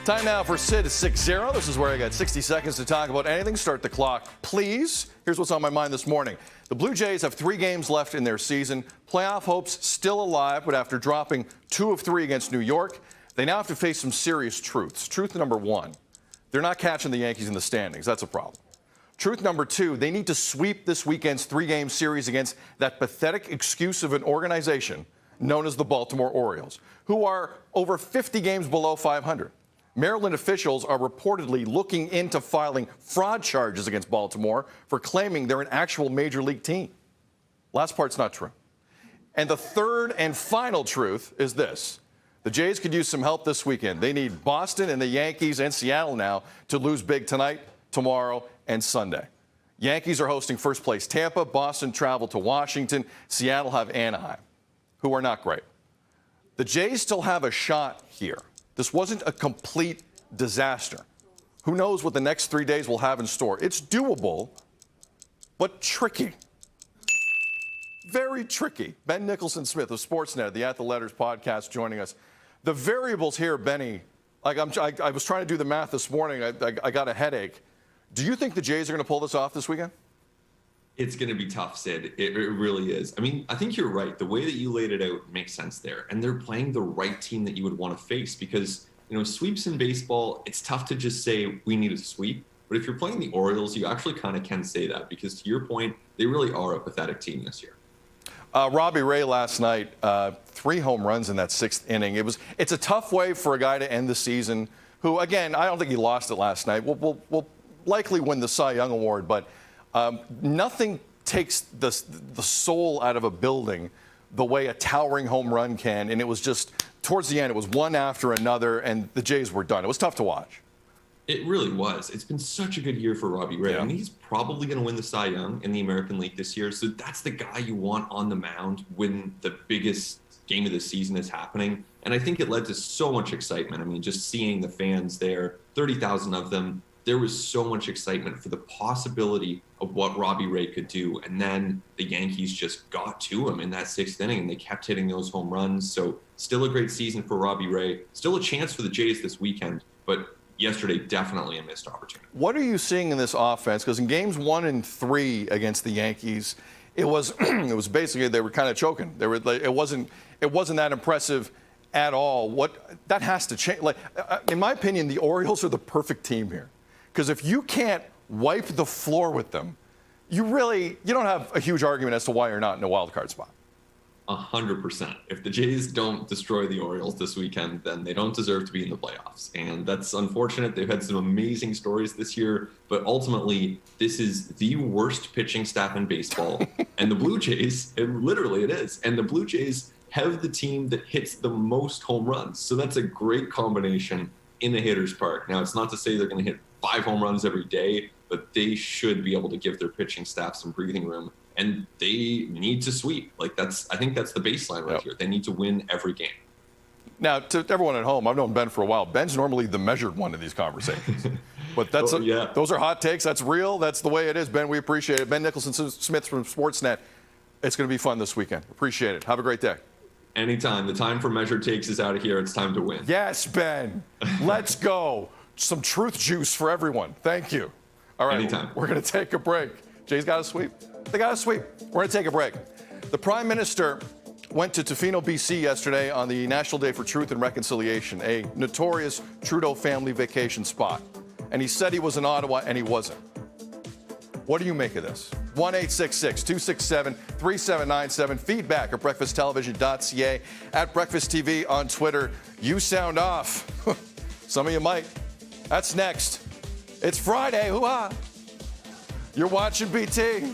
Time now for Sid Six-Zero. This is where I got 60 seconds to talk about anything. Start the clock, please. Here's what's on my mind this morning. The Blue Jays have 3 games left in their season. Playoff hopes still alive, but after dropping 2 of 3 against New York, they now have to face some serious truths. Truth number 1, they're not catching the Yankees in the standings. That's a problem. Truth number 2, they need to sweep this weekend's 3-game series against that pathetic excuse of an organization known as the Baltimore Orioles, who are over 50 games below 500. Maryland officials are reportedly looking into filing fraud charges against Baltimore for claiming they're an actual major league team. Last part's not true. And the third and final truth is this. The Jays could use some help this weekend. They need Boston and the Yankees and Seattle now to lose big tonight, tomorrow, and Sunday. Yankees are hosting first place Tampa. Boston travel to Washington. Seattle have Anaheim, who are not great. The Jays still have a shot here. This wasn't a complete disaster. Who knows what the next 3 days will have in store? It's doable, but tricky. Very tricky. Ben Nicholson-Smith of Sportsnet, the At the Letters podcast, joining us. The variables here, Benny, like I was trying to do the math this morning. I got a headache. Do you think the Jays are going to pull this off this weekend? It's going to be tough, Sid. It really is. I mean, I think you're right. The way that you laid it out makes sense there. And they're playing the right team that you would want to face because, sweeps in baseball, it's tough to just say we need a sweep. But if you're playing the Orioles, you actually kind of can say that because to your point, they really are a pathetic team this year. Robbie Ray last night, 3 home runs in that 6th inning. It's a tough way for a guy to end the season who, again, I don't think he lost it last night. Will likely win the Cy Young Award, but nothing takes the soul out of a building the way a towering home run can. And it was just, towards the end, it was one after another, and the Jays were done. It was tough to watch. It really was. It's been such a good year for Robbie Ray. Yeah. I mean, he's probably going to win the Cy Young in the American League this year. So that's the guy you want on the mound when the biggest game of the season is happening. And I think it led to so much excitement. I mean, just seeing the fans there, 30,000 of them, there was so much excitement for the possibility of what Robbie Ray could do. And then the Yankees just got to him in that 6th inning, and they kept hitting those home runs. So still a great season for Robbie Ray. Still a chance for the Jays this weekend, but yesterday definitely a missed opportunity. What are you seeing in this offense? Because in games 1 and 3 against the Yankees, it was basically they were kind of choking. It wasn't that impressive at all. That has to change. In my opinion, the Orioles are the perfect team here. Because if you can't wipe the floor with them, you don't have a huge argument as to why you're not in a wild card spot. 100%. If the Jays don't destroy the Orioles this weekend, then they don't deserve to be in the playoffs. And that's unfortunate. They've had some amazing stories this year, but ultimately, this is the worst pitching staff in baseball. And the Blue Jays, literally it is. And the Blue Jays have the team that hits the most home runs. So that's a great combination in the hitter's park. Now, it's not to say they're going to hit 5 home runs every day, but they should be able to give their pitching staff some breathing room. And they need to sweep. I think that's the baseline right here. They need to win every game. Now, to everyone at home, I've known Ben for a while. Ben's normally the measured one in these conversations. But those are hot takes. That's real. That's the way it is, Ben. We appreciate it. Ben Nicholson-Smith from Sportsnet. It's going to be fun this weekend. Appreciate it. Have a great day. Anytime. The time for measured takes is out of here. It's time to win. Yes, Ben. Let's go. Some truth juice for everyone. Thank you. All right. Anytime. We're going to take a break. Jay's got a sweep. They got a sweep. We're going to take a break. The Prime Minister went to Tofino, BC yesterday on the National Day for Truth and Reconciliation, a notorious Trudeau family vacation spot. And he said he was in Ottawa, and he wasn't. What do you make of this? 1-866-267-3797. Feedback at breakfasttelevision.ca, at Breakfast TV on Twitter. You sound off. Some of you might. That's next. It's Friday. Hoo-ha. You're watching BT.